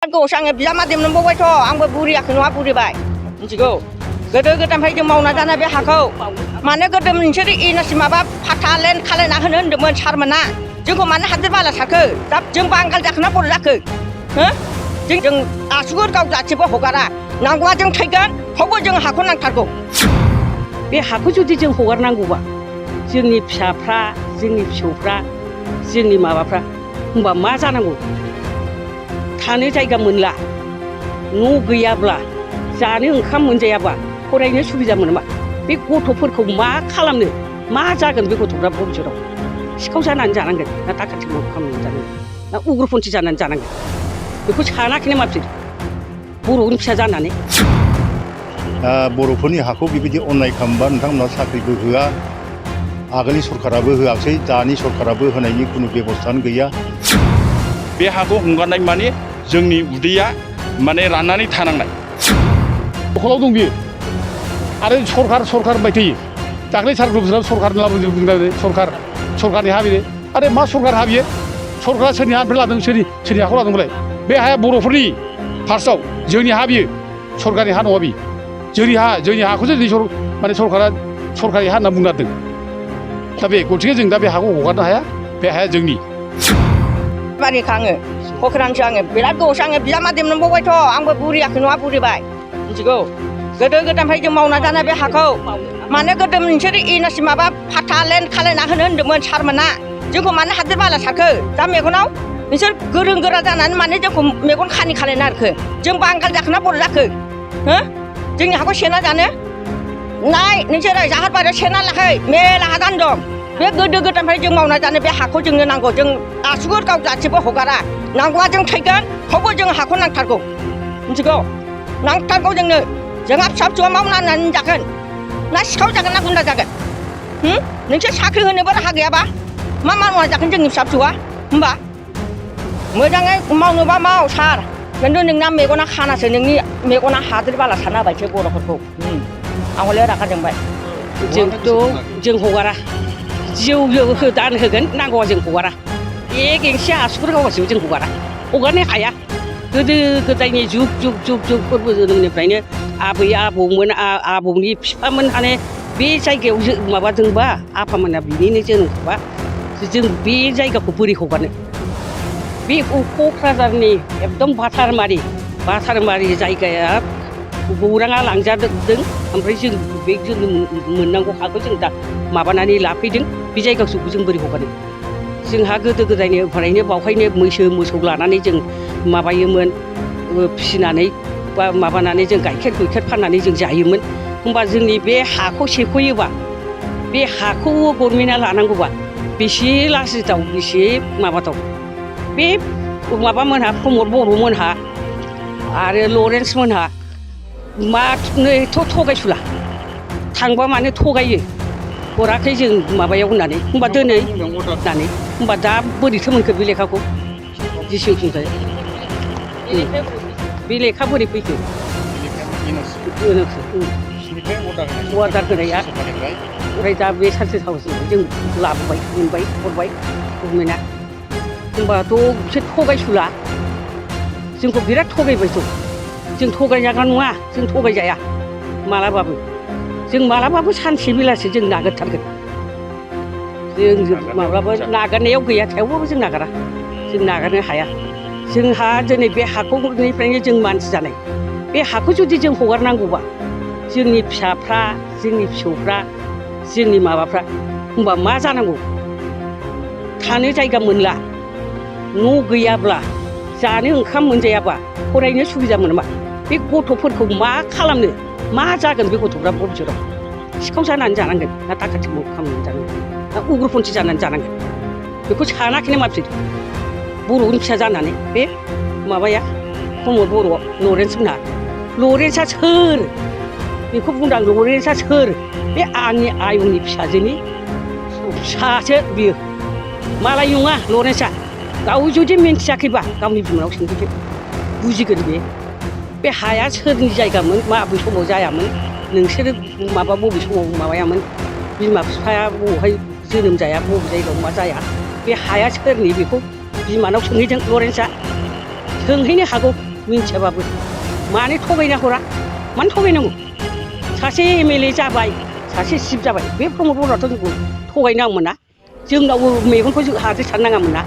गौसाङो बिजामादैनो बावबायथ' आंबो बुरियाखै नङा बुरिबाय मिथिगौ गोदो गोदायनिफ्राय जों मावना जानाय बे हाखौ मानो गोदो नोंसोर इनासि माबा फाथा लेन खालायना होनो होन्दोंमोन सारमोना जोंखौ मानो हादोर बाला सारखो दा जों बांगाल जाखोना बर' जाखो हो जों आसुगुर गाव जाथिबो हगारा नांगौबा जों थैगोन थेवबो जों हाखौ नांथारगौ बे हाखौ जुदि जों हगारनांगौबा जोंनि फिसाफ्रा जोंनि फिसौफ्रा जोंनि माबाफ्रा होनबा मा जानांगौ थानो जायगा मोनला न' गैयाब्ला जानो ओंखाम मोनजायाबा फरायनो सुबिदा मोनोबा बे गथ'फोरखौ मा खालामनो मा जागोन बे गथ'फ्रा भबिष्यतआव सिखाव जानानै जानांगोन ना दाखाथि खालामनानै जानांगोन ना उग्रपन्थी जानानै जानांगोन बेखौ सानाखैनो मा बिसोर बर'नि फिसा जानानै बर'फोरनि हाखौ बेबायदि अननाय खालामबा नोंथांमोना साख्रिबो होआ आगोलनि सरकाराबो होआखै दानि सरकाराबो होनायनि खुनु बेबस्थानो गैया बे हाखौ हगारनाय माने जोंनि उदैया माने राननानै थानांनाय दखलाव दं बियो आरो सरकार बाय थायो दाख्लै सार ग्रुपफोरा सरकारनि लाबोदों सरकारनि हा बेयो आरो मा सरकार हा बियो सरकारा सोरनि हानिफ्राय लादों सोरनि हाखौ लादोंमोनलाय बे हाया बर'फोरनि फार्स्टआव जोंनि हा बियो सरकारनि हा नङा बियो जोंनि हाखौसो माने सरकारा सरकारि हा होनना बुंना दों दा बे गथिखे जों दा बे हाखौ हगारनो हाया बे हाया जोंनि बारिखौ आङो हख्रांसो आङो बिराद गौसाङो बिजामादैनो बावबायथ' आंबो बुरियाखै नङा बुरिबाय मिथिगौ गोदो गोदायनिफ्राय जों मावना जानाय बे हाखौ मानो गोदो नोंसोर इनासि माबा फाथा लेन खालायना होनो होन्दोंमोन सारमोना जोंखौ मानो हादोर बाला सारखो दा मेगनाव नोंसोर गोरों गोरा जानानै मानो जोंखौ मेगन खानि खालायना आरखो जों बांगाल जाखोना बर' जाखो हो जोंनि हाखौ सेना जानो नाय नोंसोरो जाहार बारियाव सेना लाखै मेला हा जान दं बे गोदो गोदायनिफ्राय जों मावना जानाय बे हाखौ जोंनो नांगौ जों आसुगुर गाव जाथिबो हगारा नांगौबा जों थैगोन थेवबो जों हाखौ नांथारगौ मिथिगौ नांथारगौ जोंनो जोंहा फिसा फिसौआ मावनानै जागोन ना सिखाव जागोन ना गुन्दा जागोन नोंसोर साख्रि होनोबो राहा गैयाबा मा मावना जागोन जोंनि फिसा फिसौआ होमबा मोजाङै मावनोबा माव सार खिन्थु नोंना मेगना खानासो नोंनि मेगना हादोर बाला सारना होबायसो बर'फोरखौ आं हले रागा जोंबाय जों हगारा जिउ दान होगोन नांगौबा जों हगारा एक एंसि आसुगुर गावगासिबो जों हगारनो हाया गोदो गोदायनि जुग फोरबो जोनोमनिफ्रायनो आबै आबौमोन आबौनि बिफामोनहानो बे जायगायाव माबादोंबा आफामोना बिनिनो जोनोमखौबा जों बे जायगाखौ बोरै हगारनो बे क'क्राझारनि एकदम बाथारमारि जायगाया गौराङा लांजादों ओमफ्राय जों बे जोनोम मोननांगौ हाखौ जों दा माबानानै लाफैदों बे जायगाखौ जों बोरै हगारनो जोंहा गोदो गोदायनिफ्रायनो बावहायनो मैसो मोसौ लानानै जों माबायोमोन फिसिनानै बा माबानानै जों गाइखेर फाननानै जों जायोमोन होमबा जोंनि बे हाखौ सेख'योबा बे हाखौ गभर्नमेन्टआ लानांगौबा बेसे लाजिथाव बेसे माबाथाव बे माबामोनहा प्रमद बर'मोनहा आरो लरेन्स मोनहा मानोथ' थगायसुला थांबा मानो थगायो हराखै जों माबायाव होननानै होमबा दोनै होननानै होमबा दा बोरैथो मोनखो बे लेखाखौ जिसिउ खुंथाय बे लेखा बोरै फैखो अर्डार होनाया ओमफ्राय दा बे सानसे सावजों जों लाबोबाय मोनबाय हरबाय गभर्नमेन्टआ होमबाथ' बिसोर थगायसुला जोंखौ बिराद थगायबायथ' जों थगायजाग्रा नङा जों थगायजाया मालाबाबो सानसे बेलासि जों नागिरथारगोन जों माब्लाबा नागारनायाव गैया थेवबाबो जों नागारा जों नागारनो हाया जोंहा दिनै बे हाखौनिफ्रायनो जों मानसि जानाय बे हाखौ जुदि जों हगारनांगौबा जोंनि फिसाफ्रा जोंनि फिसौफ्रा जोंनि माबाफ्रा होनबा मा जानांगौ थानो जायगा मोनला न' गैयाब्ला जानो ओंखाम मोनजायाबा फरायनो सुबिदा मोनोबा बे गथ'फोरखौ मा खालामनो मा जागोन बे गथ'फ्रा भबिष्यतआव सिखाव जानानै जानांगोन ना दाखाथि खालामनानै जानांगोन ना उग्रपन्थी जानानै जानांगोन बेखौ सानाखैनो मा बिसोर बर'नि फिसा जानानै बे माबाया प्रमद बर' लरेन्सआ सोर बेखौ बुंदां लरेन्सआ सोर बे आंनि आयंनि फिसाजोनि फिसासो बियो मालाय नङा लरेन्सआ गाव जुदि मिन्थियाखैबा गावनि बिमानाव सोंफैदो बुजिगोन बे हाया सोरनि जायगामोन माबे समाव जायामोन नोंसोरो बबे समाव माबायामोन बिमा बिफाया बबेहाय जोनोम जाया बबे जायगायाव मा जाया बे हाया सोरनि बेखौ बिमानाव सोंहैदों लरेन्सआ सोंहैनो हागौ मिन्थियाबाबो मानो थगायना हरा मानो थगायनांगौ सासे MLA जाबाय सासे चिफ जाबाय बे प्रमद बर'आथ' जोंखौ थगायनाङामोन ना जोंनावबो मेगनखौ जों हाद्रि सारनाङामोन ना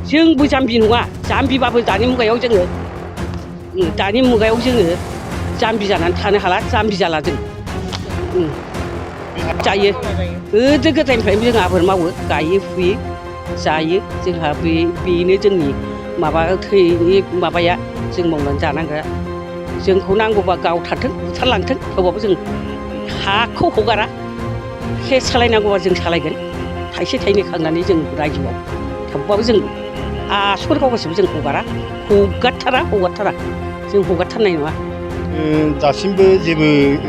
जोंबो जाम्बि नङा जाम्बिबाबो दानि मुगायाव जोङो जाम्बि जानानै थानो हाला जाम्बि जाला जों जायो गोदो गोदायनिफ्रायनो जों आबाद मावो गायो फुयो जायो जोंहा बेनो जोंनि माबा थैनि माबाया जों मावनानै जानांगौ जोंखौ नांगौबा गावथारथों बुथारलांथों थेवबाबो जों हाखौ हगारा केस सालायनांगौबा जों सालायगोन थाइसे थाइनै खांनानै जों रायजोआव थेवबाबो जों आसुर गावगासिबो जों हगारथारा जों हगारथारनाय नङा दासिमबो जेबो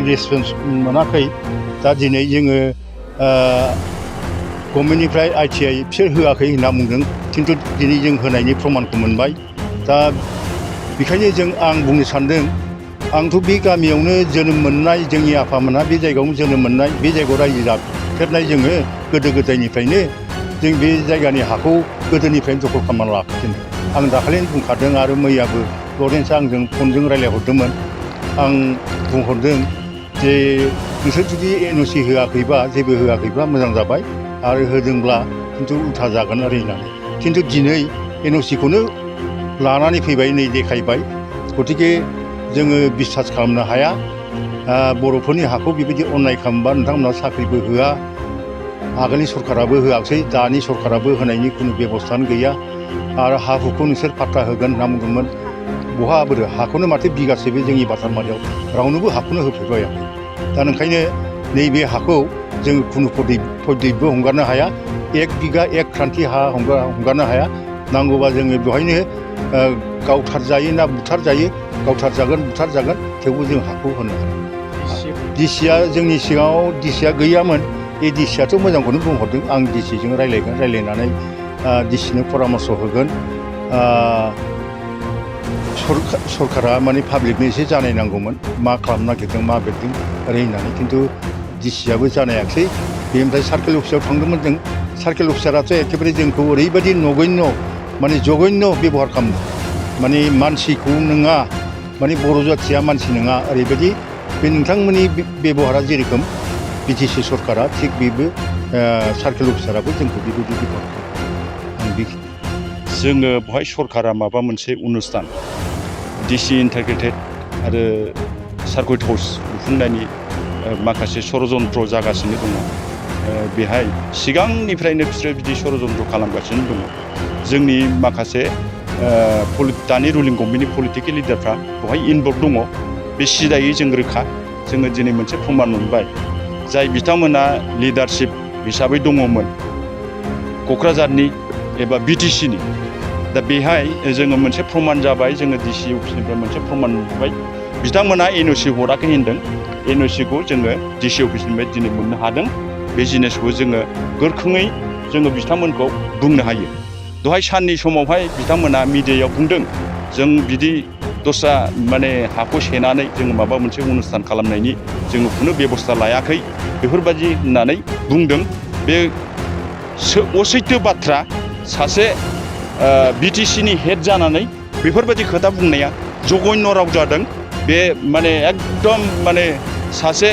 रेसपन्स मोनाखै दा दिनै जोङो गभर्नमेन्टनिफ्राय ITI बिसोर होआखै होनना बुंदों खिन्थु दिनै जों होनायनि प्रमानखौ मोनबाय दा बेखायनो आं बुंनो सानदों आंथ' बे गामियावनो जोनोम मोननाय जोंनि आफामोनहा बे जायगायावनो जोनोम मोननाय बे जायगायाव रायजो जाफेरनाय जोङो गोदो गोदायनिफ्रायनो जों बे जायगानि हाखौ गोदोनिफ्रायनो दखल खालामना लाखादों आं दाखालिनो बुंखादों आरो मैयाबो लरेन्सआ आंजों फनजों रायज्लायहरदोंमोन आं बुंहरदों जे नोंसोर जुदि NOC होआखैबा जेबो होआखैबा मोजां जाबाय आरो होदोंब्ला खिन्थु उल्था जागोन ओरै होननानै खिन्थु दिनै NOCखौनो लानानै फैबाय नै देखायबाय गतिके जोङो बिसास खालामनो हाया बर'फोरनि हाखौ बेबायदि अननाय खालामबा नोंथांमोनहा साख्रिबो होआ आगोलनि सरकाराबो होआखै दानि सरकाराबो होनायनि खुनु बेबस्थानो गैया आरो हा हुखौ नोंसोर पाट्टा होगोन होनना बुंदोंमोन बहा बोरो हाखौनो माथो बिगासेबो जोंनि बातारमारियाव रावनोबो हाखौनो होफेरबायाखै दा ओंखायनो नैबे हाखौ जोङो खुनु पद्धतिबो हंगारनो हाया 1 बिगा 1 क्रान्ति हा हंगारनो हाया नांगौबा जोङो बेवहायनो गावथारजायो ना बुथारजायो गावथारजागोन बुथारजागोन थेवबो जों हाखौ होनो हाया DCआ जोंनि सिगाङाव DCआ गैयामोन बे DCआथ' मोजांखौनो बुंहरदों आं DCजों रायज्लायनानै DCनो परामर्श होगोन सरकारा माने पाब्लिकनो एसे जानायनांगौमोन मा खालामनो नागिरदों मा बेरदों ओरै होननानै खिन्थु DCआबो जानायाखै बेनिफ्राय सार्केल अफिसाव थांदोंमोन जों सार्केल अफिसाराथ' एखेबारे जोंखौ ओरैबायदि नगण्य माने जघन्य बेबहार खालामदों माने मानसिखौ नङा माने बर' जाथिया मानसि नङा ओरैबायदि बे नोंथांमोननि बेबहारा जेरोखोम BTC सरकारा थिग बेबो सार्केल अफिसाराबो जोंखौ बेबायदि बेबहार खालामदों जोङो बेवहाय सरकारा माबा मोनसे अनुस्थान DC इन्टाग्रेटेड आरो सार्किट हाउस लुफुंनायनि माखासे षड़यन्त्र जागासिनो दङ बेहाय सिगांनिफ्रायनो बिसोरो बिदि षड़यन्त्र खालामगासिनो दङ जोंनि माखासे दानि रुलिं गभर्नमेन्टनि पलिटिकेल लिडारफ्रा बेवहाय इनभल्भ दङ बे सिदायै जों रोखा जोङो दिनै मोनसे प्रमान मोनबाय जाय बिथांमोना लिडारशिप हिसाबै दङमोन क'क्राझारनि एबा BTCनि दा बेहाय जोङो मोनसे प्रमान जाबाय जोङो DC अफिसनिफ्राय मोनसे प्रमान मोनबाय बिथांमोना NOC हराखै होनदों NOCखौ जोङो DC अफिसनिफ्राय दिनै मोननो हादों बे जिनिसखौ जोङो गोख्रोङै जोङो बिथांमोनखौ बुंनो हायो दहाय साननि समावहाय बिथांमोना मिडियायाव बुंदों जों बिदि दस्रा माने हाखौ सेनानै जोङो माबा मोनसे अनुस्थान खालामनायनि जोङो खुनु बेबस्था लायाखै बेफोरबायदि होननानै बुंदों बे असैथो बाथ्रा सासे BTCनि हेड जानानै बेफोरबायदि खोथा बुंनाया जघन्य राव जादों बे माने एकदम माने सासे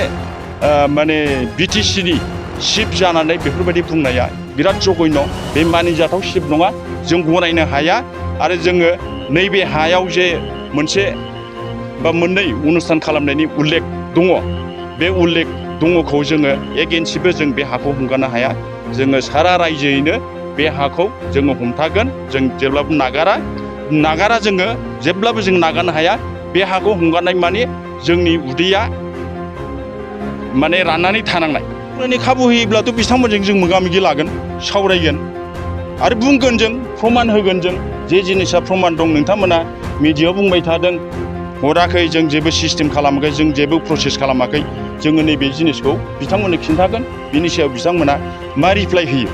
माने BTCनि चिफ जानानै बेफोरबायदि बुंनाया बिराद जघन्य बे मानिजाथाव चिफ नङा जों गनायनो हाया आरो जोङो नैबे हायाव जे मोनसे बा मोननै अनुस्थान खालामनायनि उल्लेख दङ बे उल्लेख दङखौ जोङो एगेन्सिबो जों बे हाखौ हंगारनो हाया जोङो सारा रायजोयैनो बे हाखौ जोङो हमथागोन जों जेब्लाबो नागारा जोङो जेब्लाबो जों नागारनो हाया बे हाखौ हंगारनाय माने जोंनि उदैया माने राननानै थानांनाय खाबु होयोब्लाथ' बिथांमोनजों जों मोगा मोगि लागोन सावरायगोन आरो बुंगोन जों प्रमान होगोन जों जे जिनिसा प्रमान दं नोंथांमोना मिडियायाव बुंबाय थादों हराखै जों जेबो सिस्टेम खालामाखै जों जेबो प्रसेस खालामाखै जोङो नैबे जिनिसखौ बिथांमोननो खिन्थागोन बिनि सायाव बिथांमोना मा रिप्लाइ होयो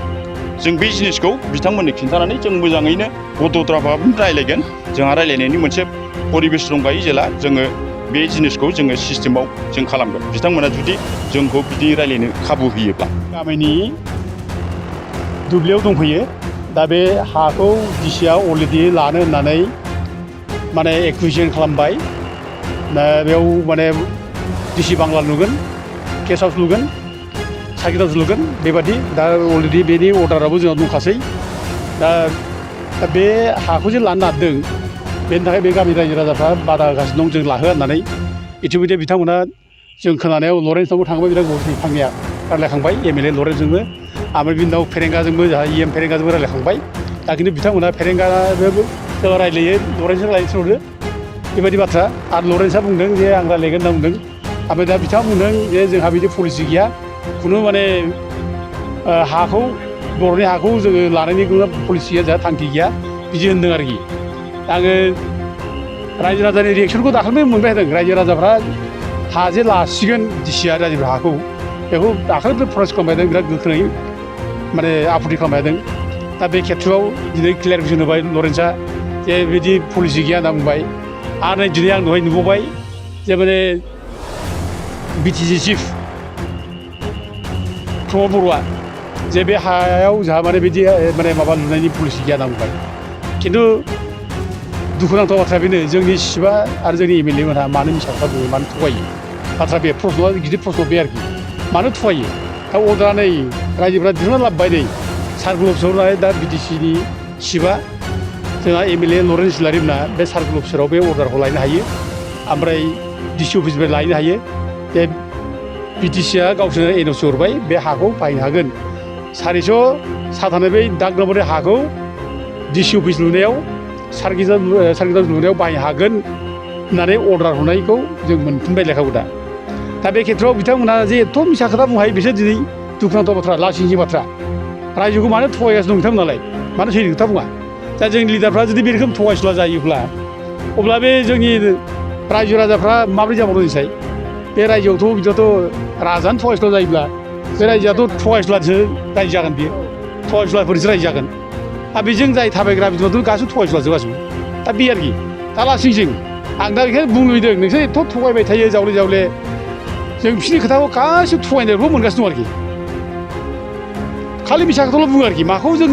जों बे जिनिसखौ बिथांमोननो खिन्थानानै जों मोजाङैनो गथ'द्राबाबो रायलायगोन जोंहा रायलायनायनि मोनसे परिबेस दंखायो जेला जोङो बे जिनिसखौ जोङो सिस्टेमाव जों खालामगोन बिथांमोना जुदि जोंखौ बिदि रायलायनो खाबु होयोब्ला गामिनि दुब्लियाव दंफैयो दा बे हाखौ DCआ अलरेडि लानो होननानै माने एक्विजिसन खालामबाय बेयाव माने डिसि बांला लुगोन गेस्ट हाउस लुगोन सार्किट हाउस लुगोन बेबादि दा अलरेडि बेनि अर्डाराबो जोंनाव दंखासै दा बे हाखौ जे लानो नागिरदों बेनि थाखाय बे गामि रायजो राजाफ्रा बादा होगासिनो दं जों लाहोआ होननानै इतिमध्य बिथांमोना जों खोनानायाव लरेन्सनावबो थांबाय बिराद गोबाव थांनाया रायज्लायखांबाय MLA लरेन्सजोंबो ओमफ्राय बिनि उनाव फेरेंगाजोंबो जोंहा EM फेरेंगाजोंबो रायज्लायखांबाय दा खिन्थु बिथांमोना फेरेंगाजोंबो सोरबा रायज्लायो लरेन्सजों रायज्लायनो बेबायदि बाथ्रा आरो लरेन्सआ बुंदों जे आं रायज्लायगोन होनना बुंदों ओमफ्राय दा बिथाङा बुंदों जे जोंहा बिदि पलिसि गैया खुनु माने हाखौ बर'नि हाखौ जोङो लानायनि खुनु पलिसि गैया जोंहा थांखि गैया बिदि होनदों आरोखि आङो रायजो राजानि रिएक्सनखौ दाखालिबो मोनबाय थादों रायजो राजाफ्रा हाजे लासिगोन डिसिआ रायजोफ्रा हाखौ बेखौ दाखालिबो प्रटेस्ट खालामबाय थादों बिराद गोख्रोङै माने आपत्ति खालामबाय थादों दा बे खेथ्रआव दिनै क्लियारिफिकेसन होबाय लरेन्सआ जे बिदि पलिसि गैया होनना बुंबाय आरो नै दिनै आं दहाय नुबावबाय जे माने BTC चिफ प्रमद बर'आ जे बे हायाव जोंहा माने बिदि माने माबा लुनायनि पलिसि गैया होनना बुंबाय खिन्थु दुखुनांथाव बाथ्रा बेनो जोंनि सिबा आरो जोंनि MLA मोनहा मानो मिसा खोथा बुङो मानो थगायो बाथ्रा बे प्रश्नआ गिदिर प्रश्न बे आरोखि मानो थगायो दा अर्डारा नै रायजोफ्रा दिहुनना लाबोबाय नै सार्कोल अफिसाव दा BTCनि सिबा जोंहा MLA लरेन्स इस्लारिमोना बे सार्कोल अफिसाराव बे अर्डारखौ लायनो हायो ओमफ्राय DC अफिसनिफ्राय लायनो हायो बे BTCआ गावसोरनो NOC हरबाय बे हाखौ बाहायनो हागोन 457 बै दाग नम्बरनि हाखौ DC अफिस लुनायाव सार्किट हाउस लुनायाव बाहायनो हागोन होननानै अर्डार हरनायखौ जों मोनफिनबाय लेखाखौ दा बे खेथ्रआव बिथांमोना जे एथ' मिसा खोथा बुंनो हायो बिसोर दिनै दुखुनांथाव बाथ्रा लासिंनि बाथ्रा रायजोखौ मानो थगायगासिनो दं बिथांमोनालाय मानो सैथो खोथा बुङा दा जोंनि लिडारफ्रा जुदि बे रोखोम थगायसुला जायोब्ला अब्ला बे जोंनि रायजो राजाफ्रा माबोरै जाबावदोंसाय बे रायजोआवथ' बिदिथ' राजानो थगायसुला जायोब्ला बे रायजोआथ' थगायसुलासो रायजो जागोन बेयो थगायसुलाफोरसो रायजो जागोन आरो बेजों जाय थाबायग्रा बिदिबाथ' गासिबो थगायसुलाजोब गासिबो दा बे आरोखि दा लासिंसिं आं दा बेखायनो बुंनो लुबैदों नोंसोर एथ' थगायबाय थायो जावले जावले जों बिसोरनि खोथाखौ गासिबो थगायनायखौ मोनगासिनो दं आरोखि खालि मिसा खोथाल' बुङो आरोखि माखौ जों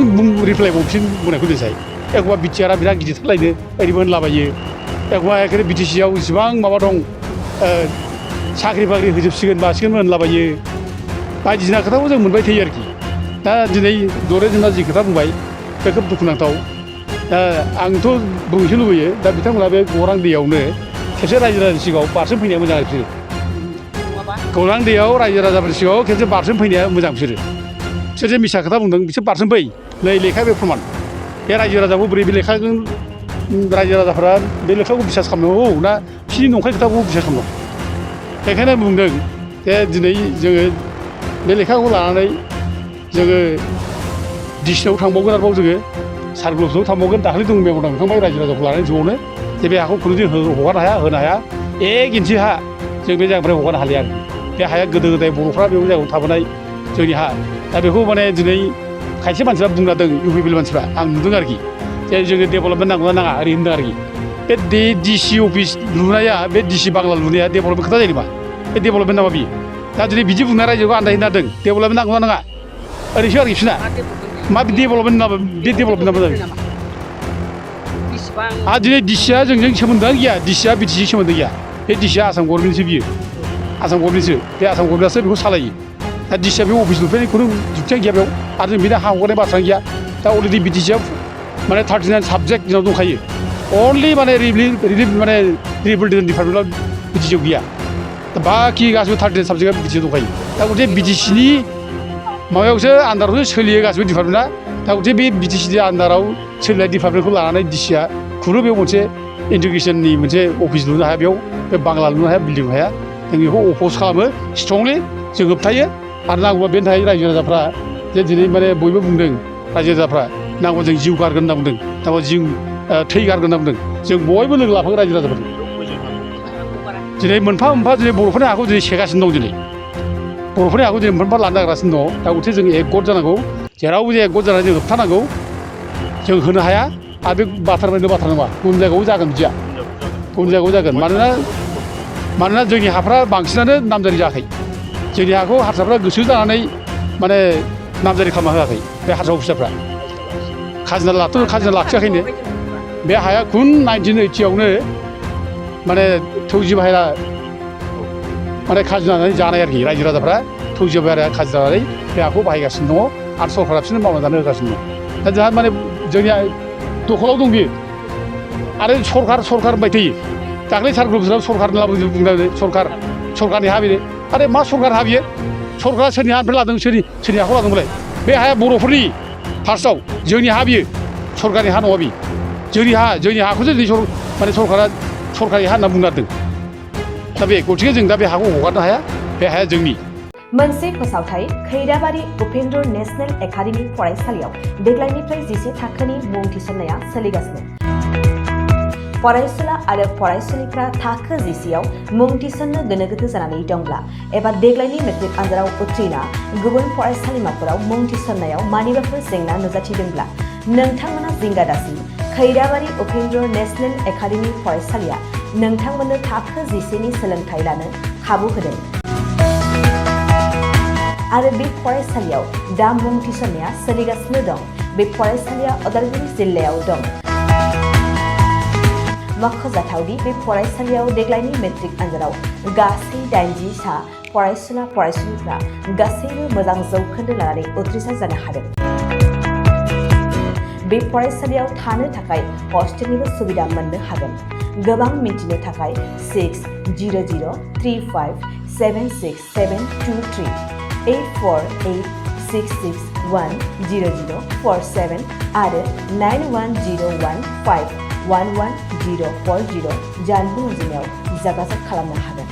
रिप्लाइ बावफिन बुंनायखौ दोनसाय एखमबा बिटिआरआ बिराद गिदिरथारलायनो ओरैबो होनलाबायो एखमबा एखे BTCआव इसिबां माबा दं साख्रि बाख्रि होजोबसिगोन मासिगोन होनलाबायो बायदिसिना खोथाखौ जों मोनबाय थायो आरोखि दा दिनै लरेन्सआ जि खोथा बुंबाय बे खोब दुखुनांथाव दा आंथ' बुंनोसो लुबैयो दा बिथांमोना बे गौरां दैयावनो खेबसे रायजो राजानि सिगाङाव बारसोम फैनाया मोजां आरोखि गौरां दैयाव रायजो राजाफोरनि सिगाङाव खेबसे बारसोम फैनाया मोजां बिसोर जे मिसा खोथा बुंदों बिसोर बारसोम फै नै लेखा बे प्रमान बे रायजो राजाखौ बोरै बे लेखाजों रायजो राजाफ्रा बे लेखाखौ बिसास खालामनांगौ ना बिसोरनि नंखाय खोथाखौ बिसास खालामनांगौ बेखायनो बुंदों जे दिनै जोङो बे लेखाखौ लानानै जोङो डिसिआव थांबावगोन आरोबाव जोङो सार्कोल अफिसाव थांबावगोन दाखालि दं मेम'रान्डाम थांबाय रायजो राजाखौ लानानै ज'नो जे बे हाखौ खुनुदिन हगारनो हाया होनो हाया 1 इन्सि हा जों बे जायगानिफ्राय हगारनो हालिया आरोखि बे हाया गोदो गोदाय बर'फ्रा बे जायगायाव थाबोनाय जोंनि हा दा बेखौ माने दिनै खायसे मानसिफ्रा बुंना दं UPPL मानसिफ्रा आं नुदों आरोखि जे जोङो डेभेलपमेन्ट नांगौना नाङा ओरै होनदों आरोखि बे DC अफिस लुनाया बे DC बांला लुनाया डेभेलपमेन्ट खोथा जायो नामा बे डेभेलपमेन्ट नामा बियो दा दिनै बिदि बुंना रायजोखौ आन्दायहोनो नागिरदों डेभेलपमेन्ट नांगौना नाङा ओरैसो आरोखि बिसोरना मा डेभेलपमेन्ट नामा बे डेभेलपमेन्ट नामा जायो आरो दिनै DCआ जोंजों सोमोन्दोआनो गैया DCआ BTC सोमोन्दो गैया बे DCआ आसाम गभर्नमेन्टसो बियो आसाम गभर्नमेन्टसो बे आसाम गभर्नमेन्टआसो बेखौ सालायो दा DCआ बे अफिस लुफैनाय खुनु जुक्तियानो गैया बेयाव आरो जों बेनो हा हगारनाय बाथ्रा गैया दा अलरेडि BTCआ माने 39 साबजेक्ट जोंनाव दंखायो अनलि माने रिलिफ माने रिहेबिलिटेसन डिपार्टमेन्टआव BTCआव गैया दा बाखि गासिबो 39 साबजेक्टआ BTCआव दंखायो दा गथे BTCनि माबायावसो आन्दारावसो सोलियो गासिबो डिपार्टमेन्टआ दा गथे बे BTCनि आन्दाराव सोलिनाय डिपार्टमेन्टखौ लानानै DCआ खुनु बेयाव मोनसे इन्टिग्रेसननि मोनसे अफिस लुनो हाया बेयाव बे बांला लुनो हाया बिल्डिं लुनो हाया जों बेखौ अप'ज खालामो स्ट्रंलि जों होबथायो आरो नांगौबा बेनि थाखाय रायजो राजाफ्रा जे दिनै माने बयबो बुंदों रायजो राजाफ्रा नांगौ जों जिउ गारगोन होनना बुंदों नांगौ जिउ थै गारगोन होनना बुंदों जों बयबो लोगो लाफागोन रायजो राजाफोरजों दिनै मोनफा मोनफा दिनै बर'फोरनि हाखौ दिनै सेगासिनो दं दिनै बर'फोरनि हाखौ दिनै मोनफा लानो नागिरगासिनो दङ दा गथे जों एकगत जानांगौ जेरावबो जों एकगत जानानै जों होबथानांगौ जों होनो हाया आरो बे बाथ्रा नङा गुबुन जायगायाव जागोन बिदिया गुबुन जायगायाव जागोन मानोना जोंनि हाफ्रा बांसिनानो नामजारि जायाखै जोंनि हाखौ हारसाफ्रा गोसो जानानै माने नामजारि खालामना होआखै बे हारसा अफिसारफ्रा खाजोना लाखियाखैनो बे हाया खुन 1980आवनो माने थौजि बाहेरा माने खाजोना जानाय आरोखि रायजो राजाफ्रा थौजि बाहेरा खाजोना जानानै बे हाखौ बाहायगासिनो दङ आरो सरकारा बिसोरनो मावना जानो होगासिनो दं दा जोंहा माने जोंनिया दखलाव दं बियो आरो सरकार होनबाय थायो दाख्लै सार ग्रुपफोराव सरकार होनना बुंदों सरकारनि हा बेनो आरे मा सरकार हा बियो सरकारा सोरनि हानिफ्राय लादों सोरनि हाखौ लादोंमोनलाय बे हाया बर'फोरनि फार्स्टआव जोंनि हा बियो सरकारनि हा नङा बि जोंनि हाखौसो दिनै माने सरकारा सरकारि हा होनना बुंना दों दा बे गथिखे जों दा बे हाखौ हगारनो हाया बे हाया जोंनि मोनसे फोसावथाय खैराबारि उपेन्द्र नेशनेल एकाडेमि फरायसालियाव देग्लायनिफ्राय 10 थाखोनि मुं थिसननाया सोलिगासिनो फरायसुला आरो फरायसुलिफ्रा थाखो 10आव मुं थिसननो गोनो गोथो जानानै दंब्ला एबा देग्लायनि मेट्रिक आनजादाव उथ्रिना गुबुन फरायसालिमाफोराव मुं थिसननायाव मानिबाफोर जेंना नुजाथिदोंब्ला नोंथांमोना जिंगा दासि खैराबारि उपेन्द्र नेशनेल एकाडेमि फरायसालिया नोंथांमोननो थाखो 10नि सोलोंथाइ लानो खाबु होदों आरो बे फरायसालियाव दा मुं थिसननाया सोलिगासिनो दं बे फरायसालिया उदालगुरि जिल्लायाव दं मख'जाथावदि बे फरायसालियाव देग्लायनि मेट्रिक आनजादाव गासै 80 सा फरायसुला फरायसुलिफ्रा गासैबो मोजां जौखोन्दो लानानै उथ्रिसार जानो हादों बे फरायसालियाव थानो थाखाय हस्टेलनिबो सुबिदा मोननो हागोन गोबां मिन्थिनो थाखाय 600035767723 84866100047 आरो 9101511040 जानबुं अनजिमायाव जागाजाग खालामनो हागोन।